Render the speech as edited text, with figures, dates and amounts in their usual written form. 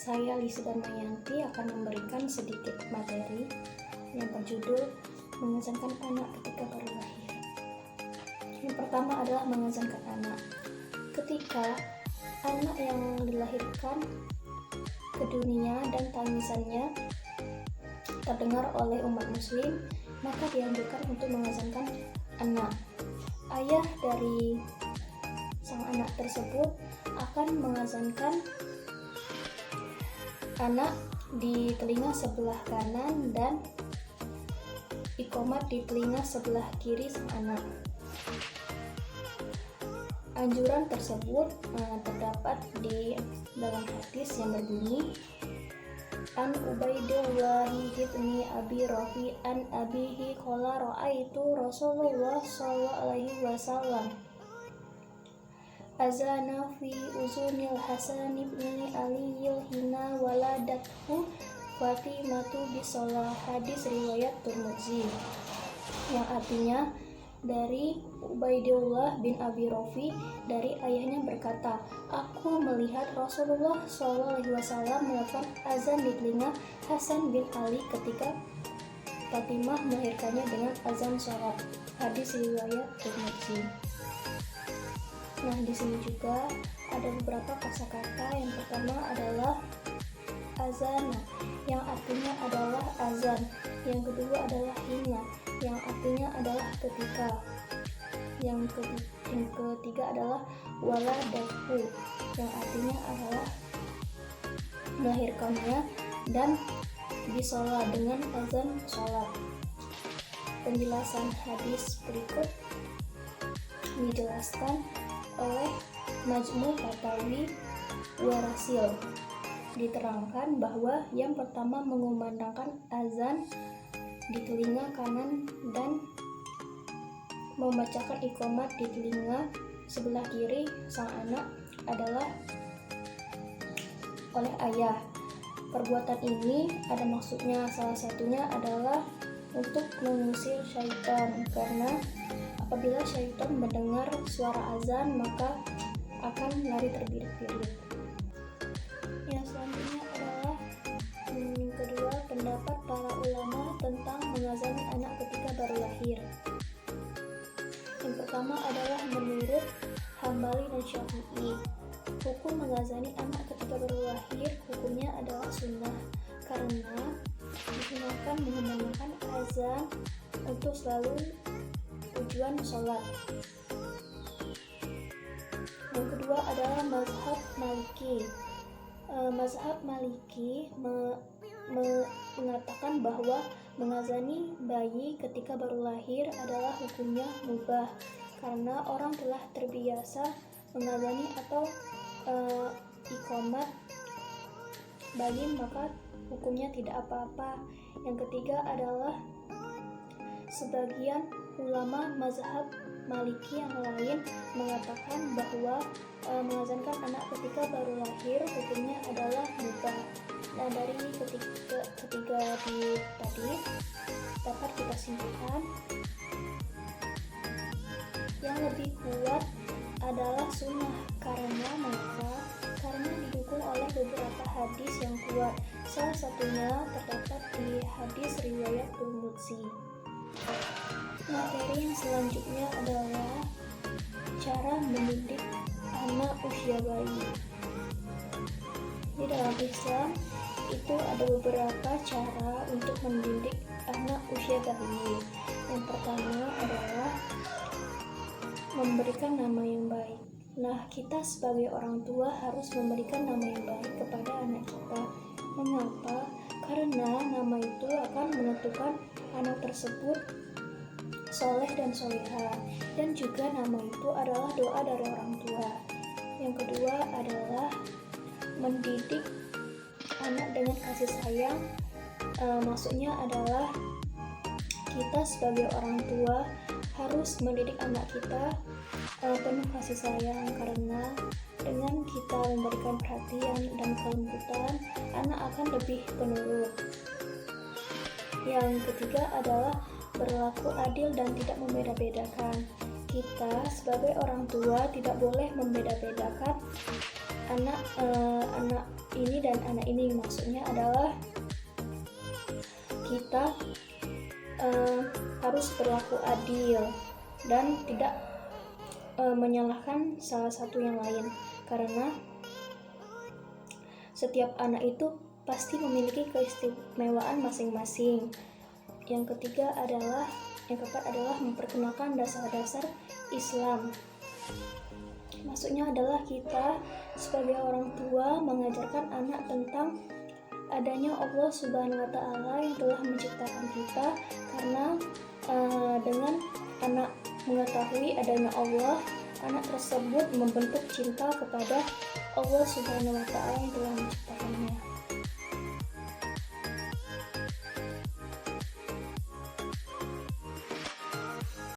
Saya Lisa Darmayanti akan memberikan sedikit materi yang berjudul mengazankan anak ketika baru lahir. Yang pertama adalah mengazankan anak. Ketika anak yang dilahirkan ke dunia dan tangisannya terdengar oleh umat muslim, maka dianjurkan untuk mengazankan anak. Ayah dari sang anak tersebut akan mengazankan anak di telinga sebelah kanan dan iqomat di telinga sebelah kiri sang anak. Anjuran tersebut terdapat di dalam hadis yang berbunyi, An Ubaidillah ibni Abi Rafi an abihi qala ra'aitu Rasulullah sallallahu alaihi wasallam azana fi uzunil Hasan ibni Aliyil hina waladathu Fatimatu bisolah. Hadis riwayat Tirmidzi, yang artinya dari Ubaidillah bin Abi Rafi dari ayahnya berkata, aku melihat Rasulullah SAW melakukan azan di telinga Hasan bin Ali ketika Fatimah melahirkannya dengan azan sholat. Hadis riwayat Tirmidzi. Nah, di sini juga ada beberapa kosakata. Yang pertama adalah azan, yang artinya adalah azan. Yang kedua adalah hina, yang artinya adalah ketika. Yang ketiga adalah waladatu, yang artinya adalah melahirkannya, dan bisolah dengan azan sholat. Penjelasan hadis berikut dijelaskan oleh Majmu' Fatawi Warasil. Diterangkan bahwa yang pertama mengumandangkan azan di telinga kanan dan membacakan iqomat di telinga sebelah kiri sang anak adalah oleh ayah. Perbuatan ini ada maksudnya, salah satunya adalah untuk mengusir syaitan, karena apabila syaitan mendengar suara azan maka akan lari terbirit-birit. Yang selanjutnya adalah kedua, pendapat para ulama tentang mengazani anak ketika baru lahir. Yang pertama adalah menurut Hambali dan Syafi'i, hukum mengazani anak ketika baru lahir hukumnya adalah sunnah, karena disunahkan mengumandangkan azan untuk selalu tujuan sholat. Yang kedua adalah mazhab Maliki. Mazhab Maliki mengatakan bahwa mengazani bayi ketika baru lahir adalah hukumnya mubah, karena orang telah terbiasa mengazani atau iqomat bayi, maka hukumnya tidak apa-apa. Yang ketiga adalah sebagian ulama mazhab Maliki yang lain mengatakan bahwa mengazankan anak ketika baru lahir hukumnya adalah mubah. Nah, dari ketiga tadi dapat kita simpulkan yang lebih kuat adalah sunnah, karena didukung oleh beberapa hadis yang kuat. Salah satunya terdapat di hadis riwayat Tirmidzi. Materi yang selanjutnya adalah cara mendidik anak usia bayi. Di dalam Islam itu ada beberapa cara untuk mendidik anak usia bayi. Yang pertama adalah memberikan nama yang baik. Nah, kita sebagai orang tua harus memberikan nama yang baik kepada anak kita. Mengapa? Karena nama itu akan menentukan anak tersebut soleh dan solehah, dan juga nama itu adalah doa dari orang tua. Yang kedua adalah mendidik anak dengan kasih sayang. Maksudnya adalah kita sebagai orang tua harus mendidik anak kita penuh kasih sayang, karena dengan kita memberikan perhatian dan kelembutan, anak akan lebih penurut. Yang ketiga adalah berlaku adil dan tidak membeda-bedakan. Kita sebagai orang tua tidak boleh membeda-bedakan anak ini dan anak ini. Maksudnya adalah kita harus berlaku adil dan tidak menyalahkan salah satu yang lain, karena setiap anak itu pasti memiliki keistimewaan masing-masing. Yang keempat adalah memperkenalkan dasar-dasar Islam. Maksudnya adalah kita sebagai orang tua mengajarkan anak tentang adanya Allah Subhanahu wa Ta'ala yang telah menciptakan kita, karena dengan anak mengetahui adanya Allah, anak tersebut membentuk cinta kepada Allah Subhanahu wa Ta'ala yang telah menciptakannya.